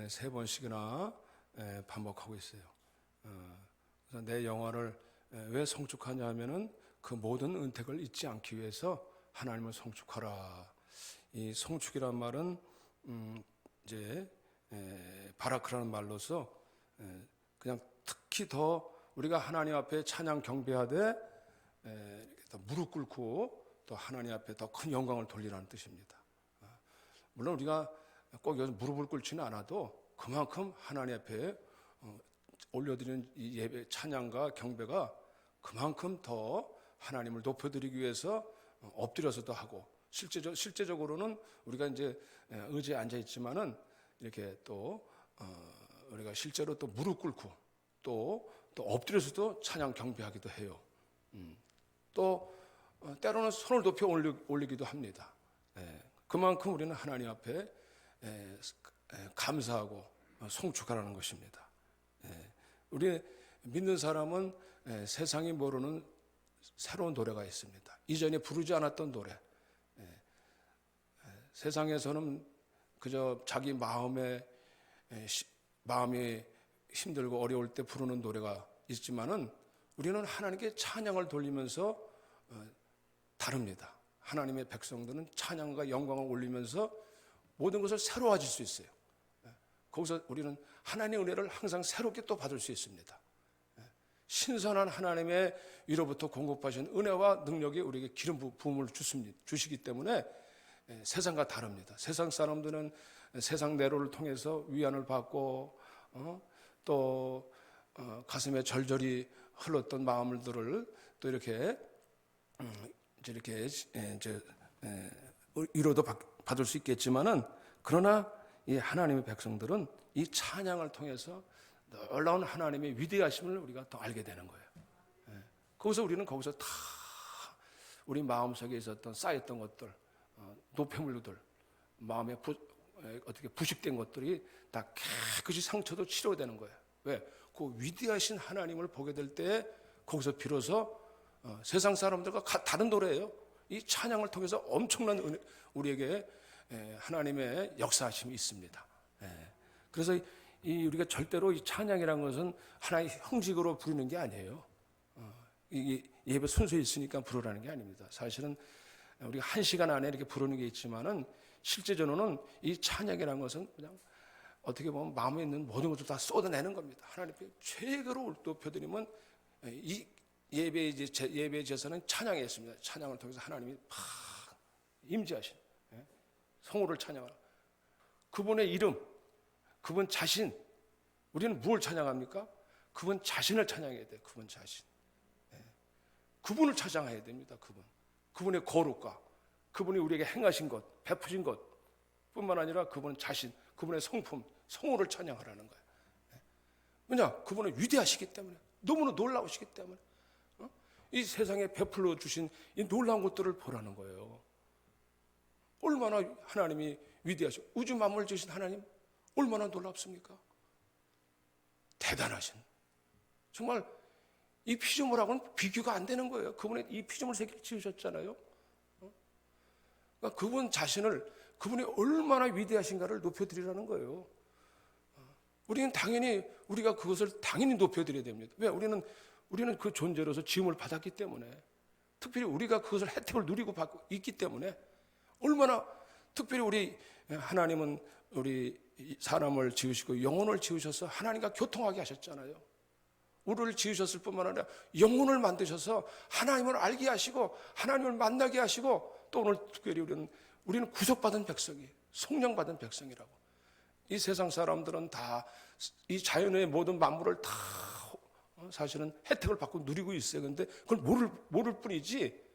세 번씩이나 반복하고 있어요. 그래서 내 영혼을 왜 성축하냐 하면은 그 모든 은택을 잊지 않기 위해서 하나님을 성축하라. 이 성축이란 말은 이제 바라크라는 말로서 그냥 특히 더 우리가 하나님 앞에 찬양 경배하되 더 무릎 꿇고 또 하나님 앞에 더 큰 영광을 돌리라는 뜻입니다. 물론 우리가 꼭 여기서 무릎을 꿇지는 않아도 그만큼 하나님 앞에 올려드리는 이 예배 찬양과 경배가 그만큼 더 하나님을 높여드리기 위해서 엎드려서도 하고 실제적으로는 우리가 이제 의자에 앉아 있지만은 이렇게 또 우리가 실제로 또 무릎 꿇고 또 엎드려서도 찬양 경배하기도 해요. 또 때로는 손을 높여 올리기도 합니다. 그만큼 우리는 하나님 앞에 감사하고 송축하라는 것입니다. 우리 믿는 사람은 세상이 모르는 새로운 노래가 있습니다. 이전에 부르지 않았던 노래. 세상에서는 그저 자기 마음이 힘들고 어려울 때 부르는 노래가 있지만은 우리는 하나님께 찬양을 돌리면서 다릅니다. 하나님의 백성들은 찬양과 영광을 올리면서 모든 것을 새로워질 수 있어요. 거기서 우리는 하나님의 은혜를 항상 새롭게 또 받을 수 있습니다. 신선한 하나님의 위로부터 공급하신 은혜와 능력이 우리에게 기름 부음을 주시기 때문에 세상과 다릅니다. 세상 사람들은 세상 내로를 통해서 위안을 받고 또 가슴에 절절히 흘렀던 마음들을 또 이렇게 위로도 받을 수 있겠지만은 그러나 이 하나님의 백성들은 이 찬양을 통해서 놀라운 하나님의 위대하심을 우리가 더 알게 되는 거예요. 거기서 우리는 거기서 다 우리 마음속에 있었던 쌓였던 것들, 노폐물들, 마음에 어떻게 부식된 것들이 다 깨끗이 상처도 치료되는 거예요. 왜? 그 위대하신 하나님을 보게 될 때 거기서 비로소 세상 사람들과 다른 노래예요. 이 찬양을 통해서 엄청난 은혜, 우리에게 하나님의 역사하심이 있습니다. 그래서 우리가 절대로 이 찬양이라는 것은 하나의 형식으로 부르는 게 아니에요. 이 예배 순서에 있으니까 부르라는 게 아닙니다. 사실은 우리가 1시간 안에 이렇게 부르는 게 있지만은 실제적으로는 이 찬양이라는 것은 그냥 어떻게 보면 마음에 있는 모든 것을 다 쏟아내는 겁니다. 하나님께 최고로 높여드리면 이 예배의 제사는 찬양에 있습니다. 찬양을 통해서 하나님이 팍 임재하신 성호를 찬양하라. 그분의 이름, 그분 자신, 우리는 무엇을 찬양합니까? 그분 자신을 찬양해야 돼요. 그분 자신. 그분을 찬양해야 됩니다. 그분의 거룩과 그분이 우리에게 행하신 것, 베푸신 것 뿐만 아니라 그분 자신, 그분의 성품, 성호를 찬양하라는 거예요. 왜냐? 그분은 위대하시기 때문에, 너무나 놀라우시기 때문에 이 세상에 베풀어 주신 이 놀라운 것들을 보라는 거예요. 얼마나 하나님이 위대하시고 우주 만물을 지으신 하나님 얼마나 놀랍습니까? 대단하신, 정말 이 피조물하고는 비교가 안 되는 거예요. 그분의 이 피조물 세계를 지으셨잖아요. 그러니까 그분 자신을, 그분이 얼마나 위대하신가를 높여드리라는 거예요. 우리는 당연히 우리가 그것을 당연히 높여드려야 됩니다. 왜? 우리는 그 존재로서 지음을 받았기 때문에, 특별히 우리가 그것을 혜택을 누리고 받고 있기 때문에, 얼마나 특별히 우리 하나님은 우리 사람을 지으시고 영혼을 지으셔서 하나님과 교통하게 하셨잖아요. 우리를 지으셨을 뿐만 아니라 영혼을 만드셔서 하나님을 알게 하시고 하나님을 만나게 하시고, 또 오늘 특별히 우리는 구속받은 백성이에요. 속량받은 백성이라고. 이 세상 사람들은 다 이 자연의 모든 만물을 다 사실은 혜택을 받고 누리고 있어요. 그런데 그걸 모를 뿐이지,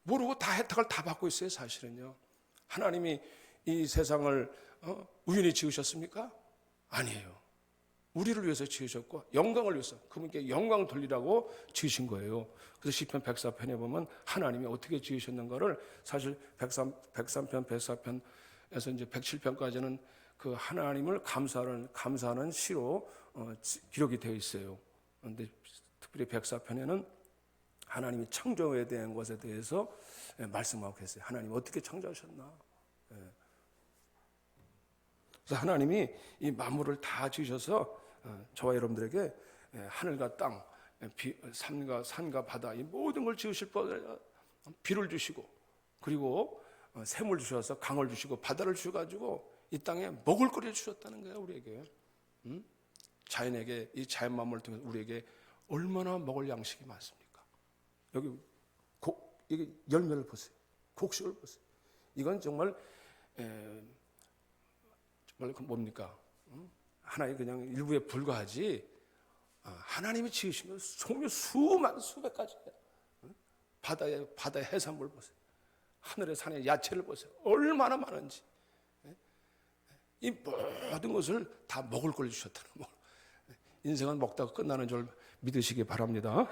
모르고 다 혜택을 다 받고 있어요. 사실은요. 하나님이 이 세상을 우연히 지으셨습니까? 아니에요. 우리를 위해서 지으셨고 영광을 위해서, 그분께 영광 돌리라고 지으신 거예요. 그래서 시편 104편에 보면 하나님이 어떻게 지으셨는가를 사실 103편, 104편에서 이제 107편까지는 그 하나님을 감사하는 시로 기록이 되어 있어요. 그런데 특별히 104편에는 하나님이 창조에 대한 것에 대해서 말씀하고 계세요. 하나님 어떻게 창조하셨나? 그래서 하나님이 이 만물을 다 지으셔서 저와 여러분들에게 하늘과 땅, 산과 바다 이 모든 걸 지으실 뻔 비를 주시고 그리고 샘을 주셔서 강을 주시고 바다를 주셔가지고 이 땅에 먹을 거리를 주셨다는 거예요. 우리에게 자연에게 이 자연 만물을 통해서 우리에게 얼마나 먹을 양식이 많습니까? 여기 이게 열매를 보세요. 곡식을 보세요. 이건 정말 정말 그 뭡니까? 하나의 그냥 일부에 불과하지. 하나님이 지으신 건 종류 수백 가지예요. 바다의 해산물 보세요. 하늘의 산의 야채를 보세요. 얼마나 많은지. 이 모든 것을 다 먹을 걸 주셨다는 거. 인생은 먹다가 끝나는 줄 믿으시기 바랍니다.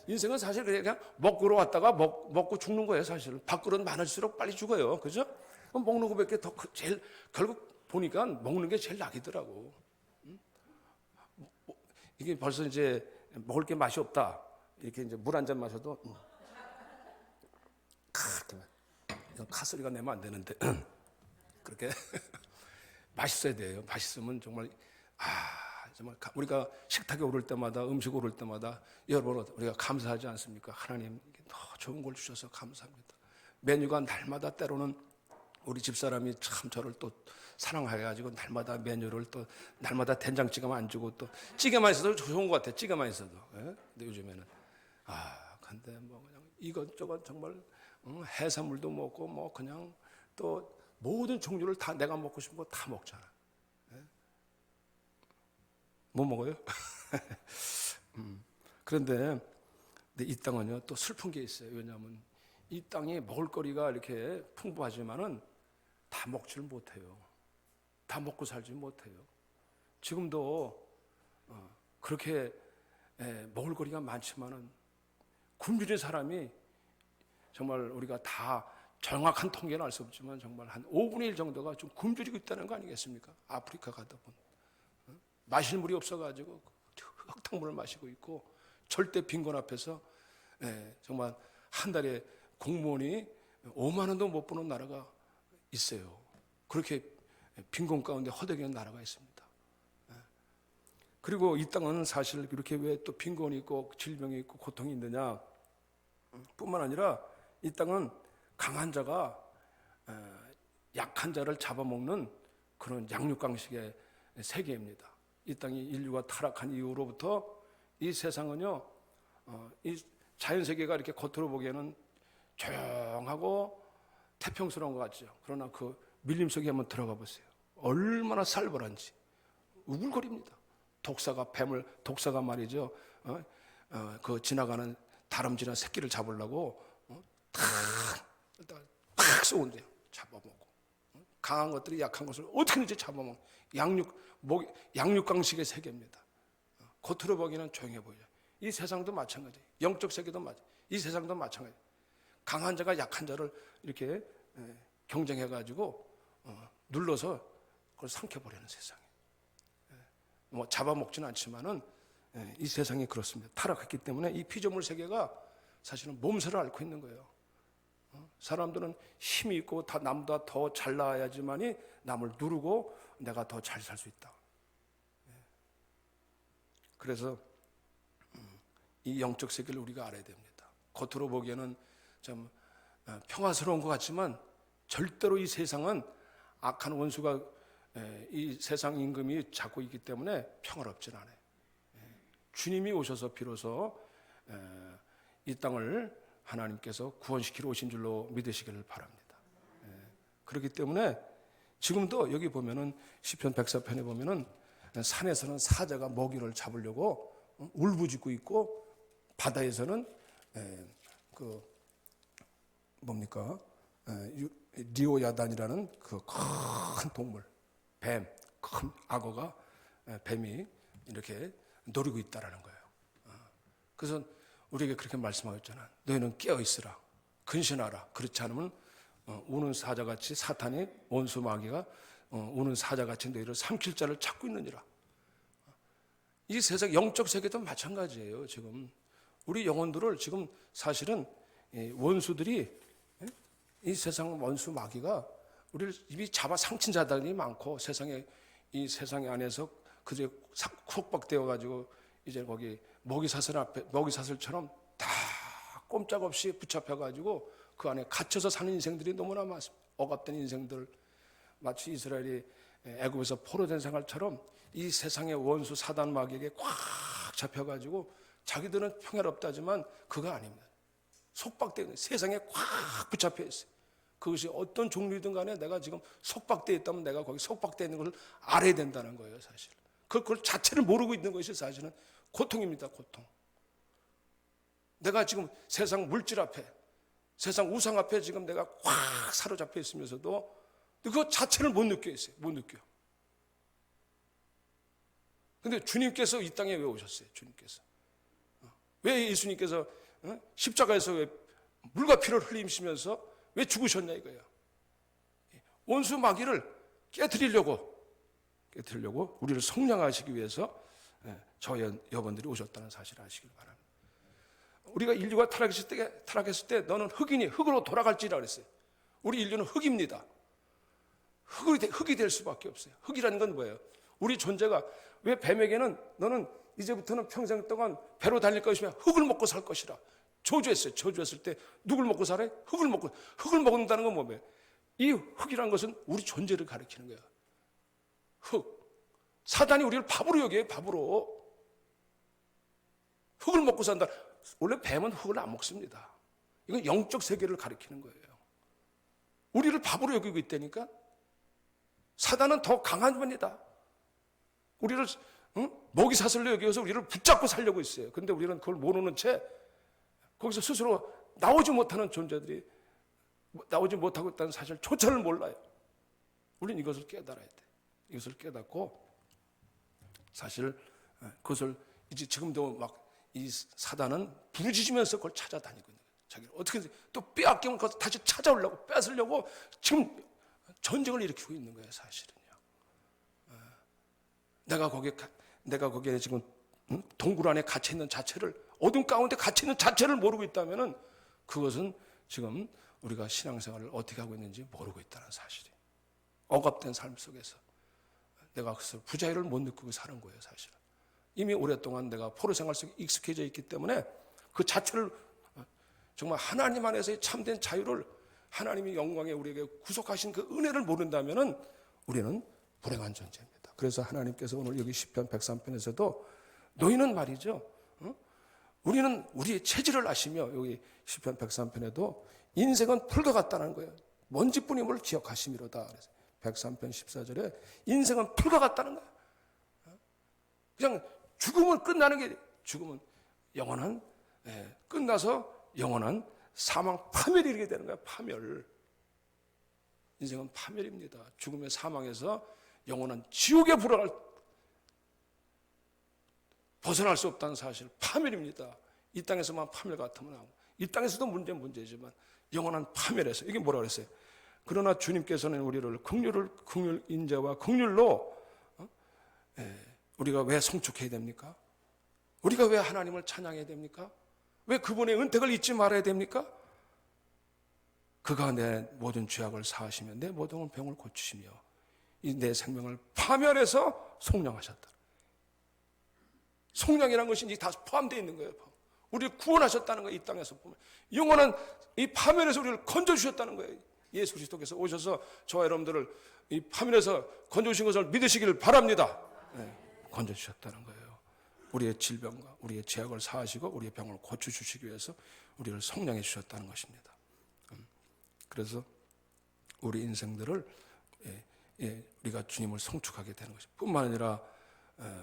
인생은 사실 그냥 먹으러 왔다가 먹고 죽는 거예요. 사실 밥그릇 많을수록 빨리 죽어요. 그죠? 먹는 것밖에 더 제일 결국 보니까 먹는 게 제일 낙이더라고. 이게 벌써 이제 먹을 게 맛이 없다. 이렇게 이제 물 한 잔 마셔도 이건 카소리가 내면 안 되는데 그렇게 맛있어야 돼요. 맛있으면 정말 정말 우리가 식탁에 오를 때마다 음식 오를 때마다 여러분 우리가 감사하지 않습니까? 하나님 더 좋은 걸 주셔서 감사합니다. 메뉴가 날마다 때로는 우리 집사람이 참 저를 또 사랑해가지고 날마다 메뉴를 또 날마다 된장찌개만 안 주고 또 찌개만 있어도 좋은 것 같아요. 찌개만 있어도. 근데 요즘에는 근데 뭐 그냥 이것저것 정말 해산물도 먹고 뭐 그냥 또 모든 종류를 다 내가 먹고 싶은 거 다 먹잖아. 못 먹어요? 그런데 이 땅은요 또 슬픈 게 있어요. 왜냐하면 이 땅에 먹을거리가 이렇게 풍부하지만은 다 먹지를 못해요. 다 먹고 살지 못해요. 지금도 그렇게 먹을거리가 많지만은 굶주린 사람이 정말 우리가 다 정확한 통계는 알 수 없지만 정말 한 5분의 1 정도가 좀 굶주리고 있다는 거 아니겠습니까? 아프리카 가다 보면 마실 물이 없어가지고 흙탕물을 마시고 있고 절대 빈곤 앞에서 정말 한 달에 공무원이 5만 원도 못 버는 나라가 있어요. 그렇게 빈곤 가운데 허덕이는 나라가 있습니다. 그리고 이 땅은 사실 이렇게 왜 또 빈곤이 있고 질병이 있고 고통이 있느냐 뿐만 아니라 이 땅은 강한 자가 약한 자를 잡아먹는 그런 양육강식의 세계입니다. 이 땅이 인류가 타락한 이후로부터 이 세상은요, 이 자연세계가 이렇게 겉으로 보기에는 조용하고 태평스러운 것 같죠. 그러나 그 밀림 속에 한번 들어가 보세요. 얼마나 살벌한지 우글거립니다. 독사가 말이죠. 그 지나가는 다람쥐나 새끼를 잡으려고 탁 쏘는데요. 잡아먹고 강한 것들이 약한 것을 어떻게든지 잡아먹는 양육강식의 세계입니다. 겉으로 보기에는 조용해 보여요. 이 세상도 마찬가지예요. 영적 세계도 이 세상도 마찬가지예요. 강한 자가 약한 자를 이렇게 경쟁해가지고 눌러서 그걸 삼켜버리는 세상이에요. 뭐 잡아먹지는 않지만은 이 세상이 그렇습니다. 타락했기 때문에 이 피조물 세계가 사실은 몸살을 앓고 있는 거예요. 사람들은 힘이 있고 다 남보다 더 잘 나야지만이 남을 누르고 내가 더 잘 살 수 있다. 그래서 이 영적 세계를 우리가 알아야 됩니다. 겉으로 보기에는 좀 평화스러운 것 같지만 절대로 이 세상은 악한 원수가 이 세상 임금이 잡고 있기 때문에 평화롭진 않아요. 주님이 오셔서 비로소 이 땅을 하나님께서 구원시키러 오신 줄로 믿으시기를 바랍니다. 그렇기 때문에 지금도 여기 보면은 시편 104편에 보면은 산에서는 사자가 먹이를 잡으려고 울부짖고 있고 바다에서는 그 뭡니까 리오야단이라는 그 큰 동물 뱀, 큰 악어가 뱀이 이렇게 노리고 있다라는 거예요. 그래서 우리에게 그렇게 말씀하셨잖아. 너희는 깨어 있으라, 근신하라. 그렇지 않으면 우는 사자같이 사탄이 원수 마귀가 우는 사자같이 너희를 삼킬 자를 찾고 있느니라. 이 세상 영적 세계도 마찬가지예요. 지금 우리 영혼들을 지금 사실은 원수들이 이 세상 원수 마귀가 우리를 이미 잡아 상친 자들이 많고 이 세상에 안에서 그저 속박되어 가지고 이제 거기 먹이사슬처럼 다 꼼짝없이 붙잡혀 가지고 그 안에 갇혀서 사는 인생들이 너무나 많습니다. 억압된 인생들, 마치 이스라엘이 애굽에서 포로된 생활처럼 이 세상의 원수 사단 마귀에게 꽉 잡혀가지고 자기들은 평화롭다지만 그거 아닙니다. 속박되어 세상에 꽉 붙잡혀 있어요. 그것이 어떤 종류든 간에 내가 지금 속박되어 있다면 내가 거기 속박되어 있는 것을 알아야 된다는 거예요. 사실 그걸 자체를 모르고 있는 것이 사실은 고통입니다. 고통. 내가 지금 세상 물질 앞에, 세상 우상 앞에 지금 내가 꽉 사로잡혀 있으면서도 그거 자체를 못 느껴 있어요. 못 느껴. 근데 주님께서 이 땅에 왜 오셨어요? 주님께서 왜 예수님께서 십자가에서 왜 물과 피를 흘리시면서 왜 죽으셨냐 이거예요. 원수 마귀를 깨트리려고 우리를 성량하시기 위해서 저 여러분들이 오셨다는 사실을 아시길 바랍니다. 우리가 인류가 타락했을 때 너는 흙이니 흙으로 돌아갈지라 그랬어요. 우리 인류는 흙입니다. 흙이 될 수밖에 없어요. 흙이라는 건 뭐예요? 우리 존재가 왜 뱀에게는 너는 이제부터는 평생 동안 배로 달릴 것이며 흙을 먹고 살 것이라 저주했어요. 저주했을 때 누굴 먹고 살아요? 흙을 먹는다는 건 뭐예요? 이 흙이라는 것은 우리 존재를 가리키는 거예요. 흙. 사단이 우리를 밥으로 여겨요. 밥으로. 흙을 먹고 산다. 원래 뱀은 흙을 안 먹습니다. 이건 영적 세계를 가리키는 거예요. 우리를 밥으로 여기고 있다니까. 사단은 더 강한 분이다. 우리를 먹이 사슬로 여기서 우리를 붙잡고 살려고 있어요. 그런데 우리는 그걸 모르는 채 거기서 스스로 나오지 못하는 존재들이 나오지 못하고 있다는 사실조차를 몰라요. 우리는 이것을 깨달아야 돼. 이것을 깨닫고 사실 그것을 이제 지금도 막 이 사단은 부르짖으면서 그걸 찾아다니고 있는 거예요. 자기를 어떻게 또 빼앗기면 그것을 다시 찾아오려고 뺏으려고 지금 전쟁을 일으키고 있는 거예요. 사실은요. 내가 거기에 지금 동굴 안에 갇혀 있는 자체를 어둠 가운데 갇혀 있는 자체를 모르고 있다면은 그것은 지금 우리가 신앙생활을 어떻게 하고 있는지 모르고 있다는 사실이에요. 억압된 삶 속에서 내가 그것을 부자유를 못 느끼고 사는 거예요. 사실은 이미 오랫동안 내가 포로 생활 속에 익숙해져 있기 때문에 그 자체를 정말 하나님 안에서의 참된 자유를 하나님이 영광에 우리에게 구속하신 그 은혜를 모른다면은 우리는 불행한 존재입니다. 그래서 하나님께서 오늘 여기 시편 103편에서도 너희는 말이죠. 우리는 우리의 체질을 아시며 여기 시편 103편에도 인생은 풀과 같다는 거예요. 먼지뿐임을 기억하심이로다. 그래서 103편 14절에 인생은 풀과 같다는 거예요. 그냥 죽으면 끝나는 게 죽으면 영원한 끝나서 영원한 사망 파멸이 이르게 되는 거예요. 파멸. 인생은 파멸입니다. 죽음의 사망에서 영원한 지옥에 벗어날 수 없다는 사실, 파멸입니다. 이 땅에서만 파멸 같으면 하고, 이 땅에서도 문제지만 영원한 파멸에서 이게 뭐라 그랬어요? 그러나 주님께서는 우리를 긍휼 인자와 긍휼로 우리가 왜 성축해야 됩니까? 우리가 왜 하나님을 찬양해야 됩니까? 왜 그분의 은택을 잊지 말아야 됩니까? 그가 내 모든 죄악을 사하시며 내 모든 병을 고치시며 이 내 생명을 파멸해서 속량하셨다. 속량이라는 것이 이제 다 포함되어 있는 거예요. 우리를 구원하셨다는 거예요. 이 땅에서 보면 영원한 이 파멸에서 우리를 건져주셨다는 거예요. 예수 그리스도께서 오셔서 저와 여러분들을 이 파멸에서 건져주신 것을 믿으시기를 바랍니다. 건져주셨다는 거예요. 우리의 질병과 우리의 죄악을 사하시고 우리의 병을 고쳐주시기 위해서 우리를 속량해 주셨다는 것입니다. 그래서 우리 인생들을 우리가 주님을 성축하게 되는 것입니다. 뿐만 아니라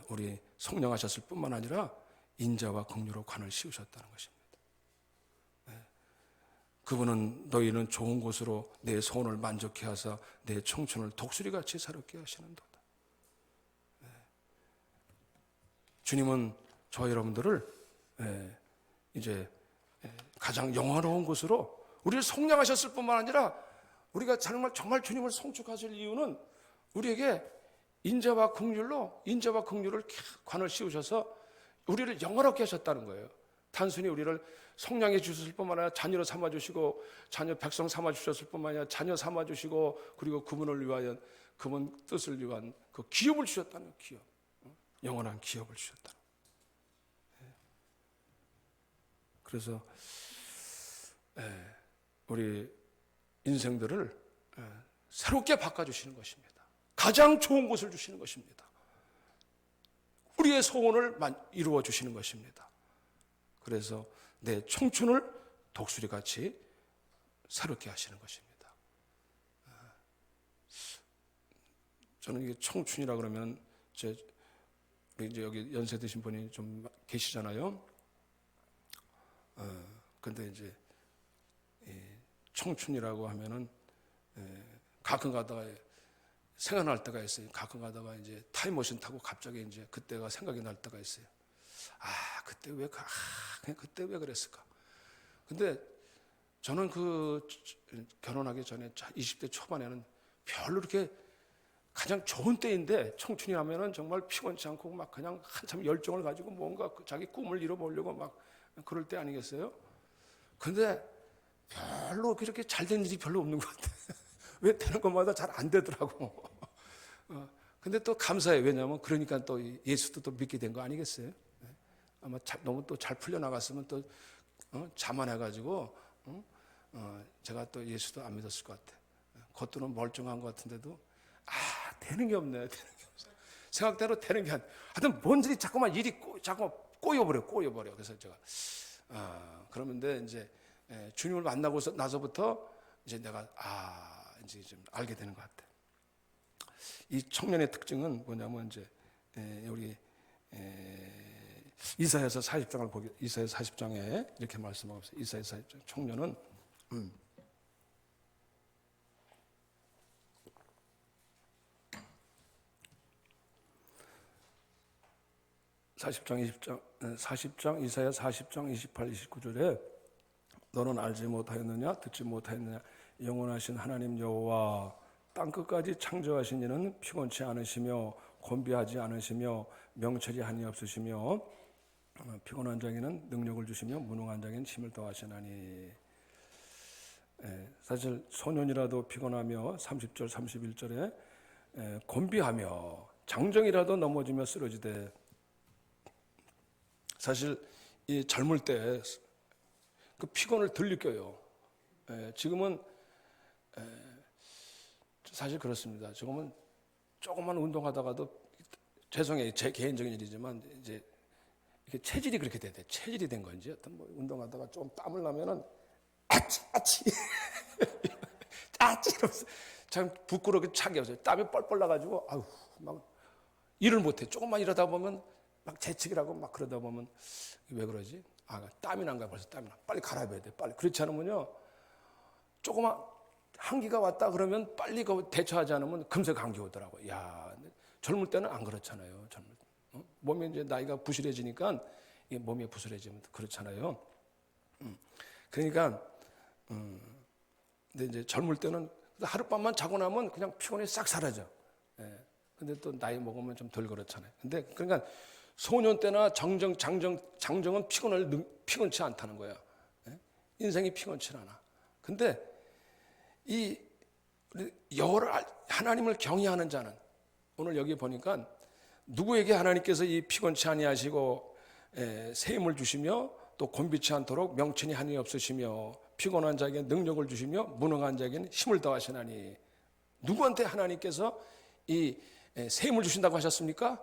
우리 속량하셨을 뿐만 아니라 인자와 긍휼로 관을 씌우셨다는 것입니다. 그분은 너희는 좋은 곳으로 내 소원을 만족해 하사 내 청춘을 독수리같이 사롭게 하시는도다. 주님은 저 여러분들을 이제 가장 영화로운 곳으로 우리를 속량하셨을 뿐만 아니라 우리가 정말 주님을 성축하실 이유는 우리에게 인자와 긍휼로 인자와 긍휼을 관을 씌우셔서 우리를 영화롭게 하셨다는 거예요. 단순히 우리를 속량해 주셨을 뿐만 아니라 자녀로 삼아 주시고 자녀 백성 삼아 주셨을 뿐만 아니라 자녀 삼아 주시고 그리고 그분을 위하여 그분 뜻을 위한 그 기업을 주셨다는 기업, 영원한 기업을 주셨다. 그래서 우리 인생들을 새롭게 바꿔주시는 것입니다. 가장 좋은 곳을 주시는 것입니다. 우리의 소원을 이루어 주시는 것입니다. 그래서 내 청춘을 독수리같이 새롭게 하시는 것입니다. 저는 이게 청춘이라 그러면 이제 여기 연세 드신 분이 좀 계시잖아요. 근데 이제 청춘이라고 하면은 가끔 가다가 생각날 때가 있어요. 가끔 가다가 이제 타임머신 타고 갑자기 이제 그때가 생각이 날 때가 있어요. 그때 왜 그랬을까? 근데 저는 그 결혼하기 전에 20대 초반에는 별로 그렇게 가장 좋은 때인데 청춘이라면은 정말 피곤치 않고 막 그냥 한참 열정을 가지고 뭔가 자기 꿈을 이뤄보려고 막 그럴 때 아니겠어요? 근데 별로 그렇게 잘 된 일이 별로 없는 것 같아요. 왜 되는 것마다 잘 안 되더라고. 근데 또 감사해요. 왜냐하면 그러니까 또 예수도 또 믿게 된 거 아니겠어요? 아마 너무 또 잘 풀려나갔으면 또 자만해가지고 제가 또 예수도 안 믿었을 것 같아요. 겉으로는 멀쩡한 것 같은데도 되는 게 없네. 되는 게 없어. 생각대로 되는 게 하여튼 뭔 일이 자꾸만 꼬여버려. 그래서 제가 그러는데 이제 주님을 만나고 나서부터 이제 내가 이제 좀 알게 되는 것 같아요. 이 청년의 특징은 뭐냐면 이제 우리 이사야서 40장을 보게 이사야 40장에 이렇게 말씀하고 있어요. 이사야 40장 청년은 40장 이사야 40장 28, 29절에 너는 알지 못하였느냐 듣지 못하였느냐 영원하신 하나님 여호와 땅끝까지 창조하신 이는 피곤치 않으시며 곤비하지 않으시며 명철이 한이 없으시며 피곤한 자에게는 능력을 주시며 무능한 자에게는 힘을 더하시나니. 사실 소년이라도 피곤하며 30절 31절에 곤비하며 장정이라도 넘어지며 쓰러지되 사실 이 젊을 때 그 피곤을 덜 느껴요. 지금은 사실 그렇습니다. 지금은 조금만 운동하다가도 죄송해요. 제 개인적인 일이지만 이제 이렇게 체질이 그렇게 돼. 체질이 된 건지 어떤 뭐 운동하다가 좀 땀을 나면은 아치 이러면서 참 부끄럽게 차게 하세요. 땀이 뻘뻘 나가지고 막 일을 못해. 조금만 일하다 보면 막 재채기를 하고 막 그러다 보면 왜 그러지? 땀이 난가 벌써 땀이 나. 빨리 갈아입어야 돼. 빨리. 그렇지 않으면요. 조금만 한기가 왔다 그러면 빨리 대처하지 않으면 금세 감기 오더라고요. 젊을 때는 안 그렇잖아요. 몸이 이제 나이가 부실해지니까 몸이 부실해지면 그렇잖아요. 그러니까 근데 이제 젊을 때는 하룻밤만 자고 나면 그냥 피곤이 싹 사라져. 근데 또 나이 먹으면 좀 덜 그렇잖아요. 근데 그러니까 소년 때나 장정은 피곤치 않다는 거야. 인생이 피곤치 않아. 근데 이 여호와를 하나님을 경외하는 자는 오늘 여기 보니까 누구에게 하나님께서 이 피곤치 아니하시고 새 힘을 주시며 또 곤비치 않도록 명철이 한이 없으시며 피곤한 자에게 능력을 주시며 무능한 자에게는 힘을 더하시나니. 누구한테 하나님께서 이 새 힘을 주신다고 하셨습니까?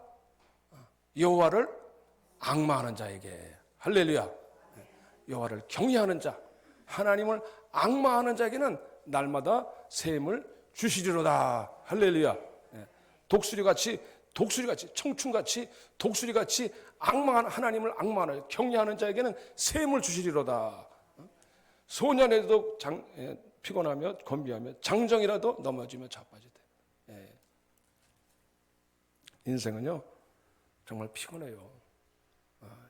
여호와를 앙마하는 자에게. 할렐루야. 여호와를 경외하는 자, 하나님을 앙마하는 자에게는 날마다 새 힘을 주시리로다. 할렐루야. 독수리같이 청춘같이 독수리같이 하나님을 앙마하는 경외하는 자에게는 새 힘을 주시리로다. 소년에도 피곤하며 곤비하며 장정이라도 넘어지며 자빠지되. 인생은요 정말 피곤해요.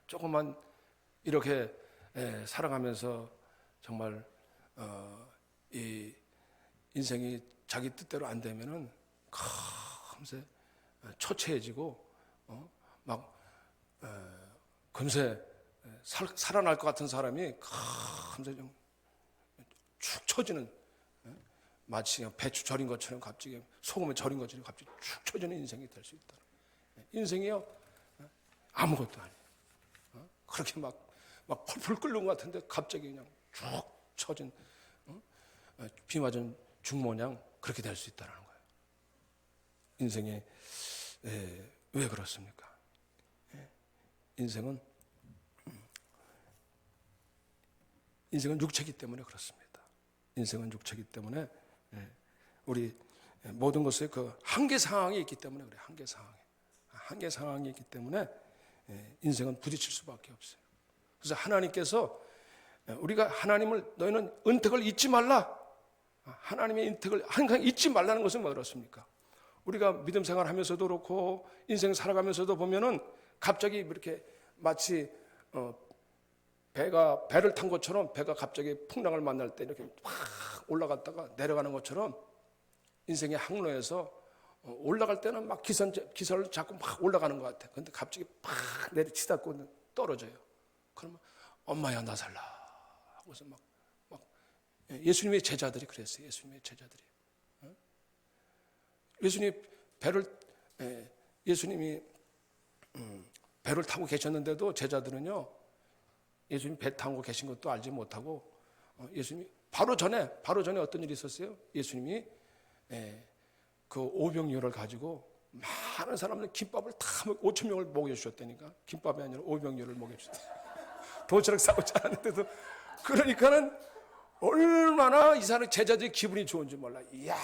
조금만 이렇게 살아가면서 정말 이 인생이 자기 뜻대로 안 되면은 금세 초췌해지고 막 금세 살아날 것 같은 사람이 하면서 좀 축 처지는, 마치 배추 절인 것처럼 갑자기 소금에 절인 것처럼 갑자기 축 처지는 인생이 될 수 있다. 인생이요 아무것도 아니에요. 그렇게 막 펄펄 끓는 것 같은데 갑자기 그냥 축 처진 비 맞은 죽 모양 그렇게 될 수 있다는 거예요. 인생에 왜 그렇습니까? 인생은 육체이기 때문에 그렇습니다. 인생은 육체이기 때문에 우리 모든 것에 그 한계 상황이 있기 때문에 그래. 한계 상황이 있기 때문에 인생은 부딪힐 수밖에 없어요. 그래서 하나님께서 우리가 하나님을 너희는 은택을 잊지 말라. 하나님의 은택을 항상 잊지 말라는 것은 뭐 그렇습니까? 우리가 믿음 생활하면서도 그렇고 인생 살아가면서도 보면은 갑자기 이렇게 마치 배를 탄 것처럼 배가 갑자기 풍랑을 만날 때 이렇게 확 올라갔다가 내려가는 것처럼 인생의 항로에서 올라갈 때는 막 기선을 잡고 막 올라가는 것 같아. 근데 갑자기 팍 내리치닫고 떨어져요. 그러면 엄마야 나 살라 하고서 막 예수님의 제자들이 그랬어요. 예수님이 배를 타고 계셨는데도 제자들은요 예수님 배 타고 계신 것도 알지 못하고 예수님이 바로 전에 어떤 일이 있었어요? 예수님이 그 오병이어를 가지고 많은 사람들 김밥을 다 5천 명을 먹여주셨다니까. 김밥이 아니라 오병이어를 먹여주셨다. 도시락 싸우지 않았는데도. 그러니까는 얼마나 이 사람 제자들이 기분이 좋은지 몰라. 이야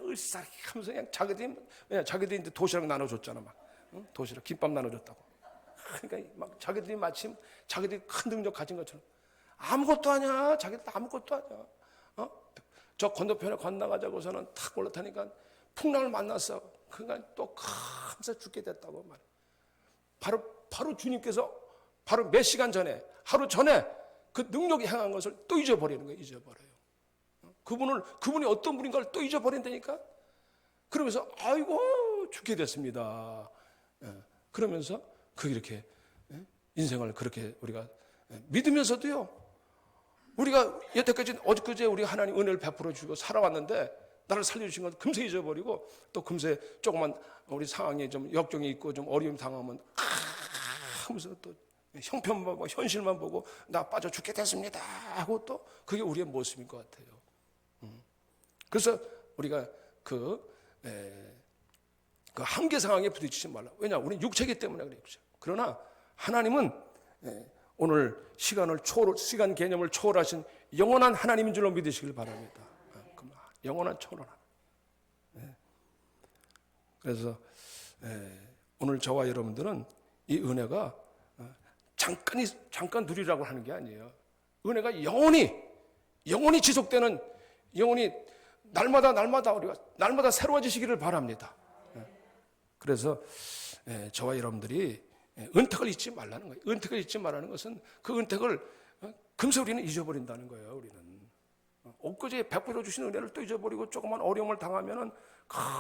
을싸리 하면서 그냥 자기들이 이제 도시락 나눠줬잖아. 막 도시락 김밥 나눠줬다고. 그러니까 막 자기들이 마침 자기들이 큰 능력 가진 것처럼 아무것도 아니야. 자기들 아무것도 아니야. 저 건너편에 건너가자고서는 탁 올라타니까 풍랑을 만났어. 그러니까 또 감사 죽게 됐다고 말해. 바로 주님께서 바로 몇 시간 전에 하루 전에 그 능력이 행한 것을 또 잊어버리는 거예요. 잊어버려요. 그분이 어떤 분인가를 또 잊어버린다니까. 그러면서 아이고 죽게 됐습니다. 그러면서 이렇게 인생을 그렇게 우리가 믿으면서도요. 우리가 여태까지 어저께 우리 하나님 은혜를 베풀어 주고 살아왔는데 나를 살려주신 건 금세 잊어버리고 또 금세 조그만 우리 상황에 좀 역경이 있고 좀 어려움 당하면 하면서 또 형편만 보고 현실만 보고 나 빠져 죽게 됐습니다 하고 또 그게 우리의 모습인 것 같아요. 그래서 우리가 그 한계 상황에 부딪히지 말라. 왜냐? 우리는 육체이기 때문에 그래요. 그러나 하나님은 오늘 시간 개념을 초월하신 영원한 하나님인 줄로 믿으시길 바랍니다. 영원한 초월한 하나님. 그래서 오늘 저와 여러분들은 이 은혜가 잠깐 누리라고 하는 게 아니에요. 은혜가 영원히 지속되는, 영원히 날마다 우리가 날마다 새로워지시기를 바랍니다. 그래서 저와 여러분들이 은택을 잊지 말라는 거예요. 은택을 잊지 말라는 것은 그 은택을 금세 우리는 잊어버린다는 거예요. 우리는 엊그제 베풀어 주신 은혜를 또 잊어버리고 조그만 어려움을 당하면은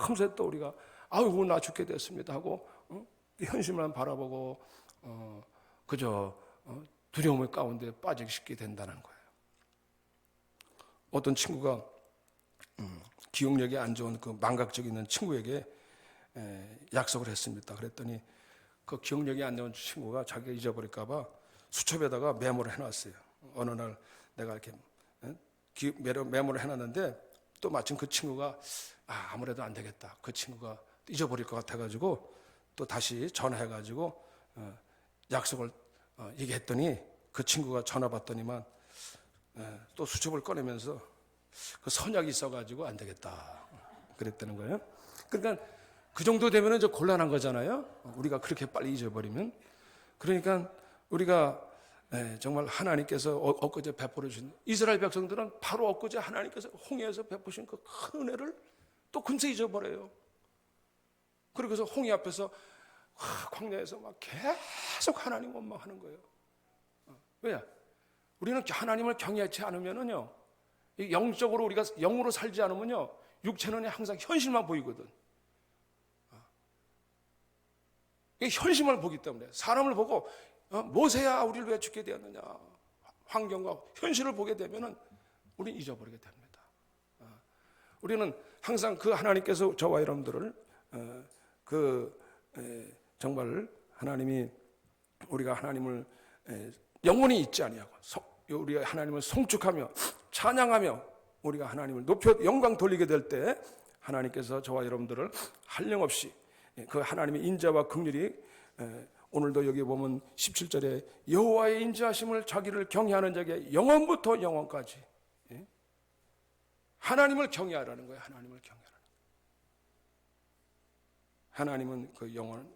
금세 또 우리가 아이고 나 죽게 됐습니다 하고 현실만 바라보고 그저 두려움의 가운데 빠지기 쉽게 된다는 거예요. 어떤 친구가 기억력이 안 좋은 그 망각증 있는 친구에게 약속을 했습니다. 그랬더니 그 기억력이 안 좋은 친구가 자기가 잊어버릴까봐 수첩에다가 메모를 해놨어요. 어느 날 내가 이렇게 메모를 해놨는데 또 마침 그 친구가 아무래도 안 되겠다. 그 친구가 잊어버릴 것 같아가지고 또 다시 전화해가지고 약속을 얘기했더니 그 친구가 전화 받더니만 또 수첩을 꺼내면서 그 선약이 있어가지고 안 되겠다 그랬다는 거예요. 그러니까 그 정도 되면은 좀 곤란한 거잖아요. 우리가 그렇게 빨리 잊어버리면. 그러니까 우리가 정말 하나님께서 엊그제 베풀어 주신 이스라엘 백성들은 바로 엊그제 하나님께서 홍해에서 베푸신 그 큰 은혜를 또 금세 잊어버려요. 그래서 홍해 앞에서 광야에서 막 계속 하나님 원망하는 거예요. 왜냐? 우리는 하나님을 경외하지 않으면은요, 영적으로 우리가 영으로 살지 않으면요, 육체는 항상 현실만 보이거든. 이게 현실만 보기 때문에 사람을 보고 모세야 우리를 왜 죽게 되었느냐, 환경과 현실을 보게 되면은 우리는 잊어버리게 됩니다. 우리는 항상 그 하나님께서 저와 여러분들을 정말 하나님이 우리가 하나님을 영원히 잊지 아니하고 우리가 하나님을 송축하며 찬양하며 우리가 하나님을 높여 영광 돌리게 될 때 하나님께서 저와 여러분들을 한량없이 그 하나님의 인자와 긍휼이 오늘도 여기 보면 17절에 여호와의 인자하심을 자기를 경외하는 자에게 영원부터 영원까지 하나님을 경외하라는 거예요. 하나님을 경외하라는 거예요. 하나님은 그 영원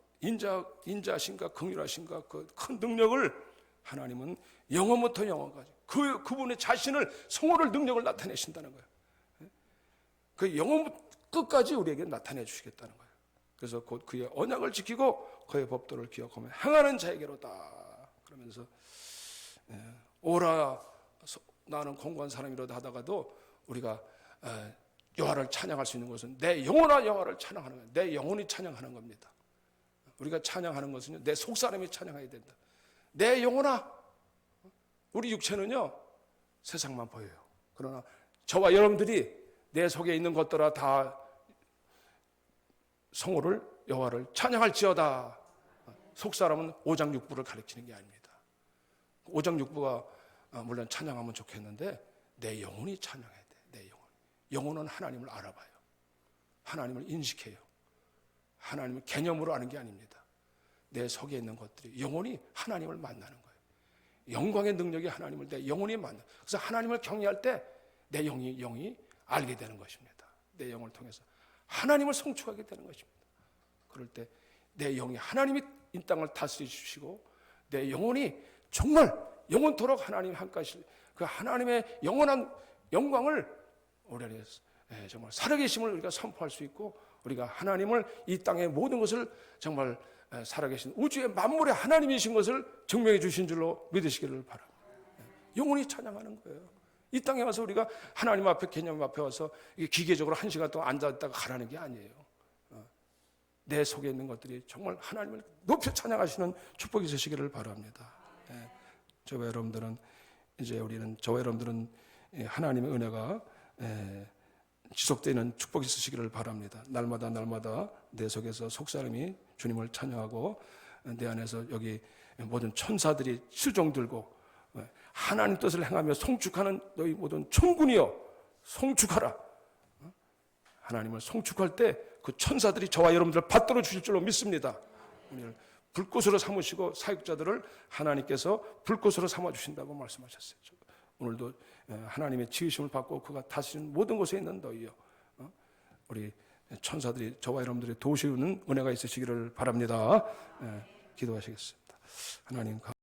인자하신가 긍휼하신가 그 큰 능력을 하나님은 영원부터 영원까지 그분의 자신을 성호를 능력을 나타내신다는 거예요. 그 영원 끝까지 우리에게 나타내 주시겠다는 거예요. 그래서 곧 그의 언약을 지키고 그의 법도를 기억하며 행하는 자에게로다. 그러면서 오라 나는 공고한 사람이로다 하다가도 우리가 여호와를 찬양할 수 있는 것은 내 영혼아 여호와를 찬양하는 거예요. 내 영혼이 찬양하는 겁니다. 우리가 찬양하는 것은요, 내 속사람이 찬양해야 된다. 내 영혼아, 우리 육체는요 세상만 보여요. 그러나 저와 여러분들이 내 속에 있는 것들아 다 성호를 여호와를 찬양할지어다. 속사람은 오장육부를 가리키는 게 아닙니다. 오장육부가 물론 찬양하면 좋겠는데 내 영혼이 찬양해야 돼. 내 영혼은 하나님을 알아봐요. 하나님을 인식해요. 하나님을 개념으로 아는 게 아닙니다. 내 속에 있는 것들이 영혼이 하나님을 만나는 거예요. 영광의 능력이 하나님을 내 영혼이 만나. 그래서 하나님을 경외할 때 내 영이 알게 되는 것입니다. 내 영을 통해서 하나님을 송축하게 되는 것입니다. 그럴 때 내 영이 하나님이 이 땅을 다스려 주시고 내 영혼이 정말 영원토록 하나님 함께하실 그 하나님의 영원한 영광을 우리 안에 정말 살아계심을 우리가 선포할 수 있고 우리가 하나님을 이 땅의 모든 것을 정말 살아계신 우주의 만물의 하나님이신 것을 증명해 주신 줄로 믿으시기를 바랍니다. 영원히 찬양하는 거예요. 이 땅에 와서 우리가 하나님 앞에 개념 앞에 와서 기계적으로 1시간 동안 앉아있다가 가라는 게 아니에요. 내 속에 있는 것들이 정말 하나님을 높여 찬양하시는 축복이 있으시기를 바랍니다. 저와 여러분들은 저와 여러분들은 하나님의 은혜가 지속되는 축복이 있으시기를 바랍니다. 날마다 내 속에서 속사람이 주님을 찬양하고 내 안에서 여기 모든 천사들이 실종 들고 하나님 뜻을 행하며 송축하는 너희 모든 천군이여 송축하라. 하나님을 송축할 때 그 천사들이 저와 여러분들을 받들어 주실 줄로 믿습니다. 오늘 불꽃으로 삼으시고 사역자들을 하나님께서 불꽃으로 삼아 주신다고 말씀하셨어요. 오늘도 하나님의 지으심을 받고 그가 다스리는 모든 곳에 있는 너희여 우리 천사들이 저와 여러분들의 도우시는 은혜가 있으시기를 바랍니다. 기도하시겠습니다. 하나님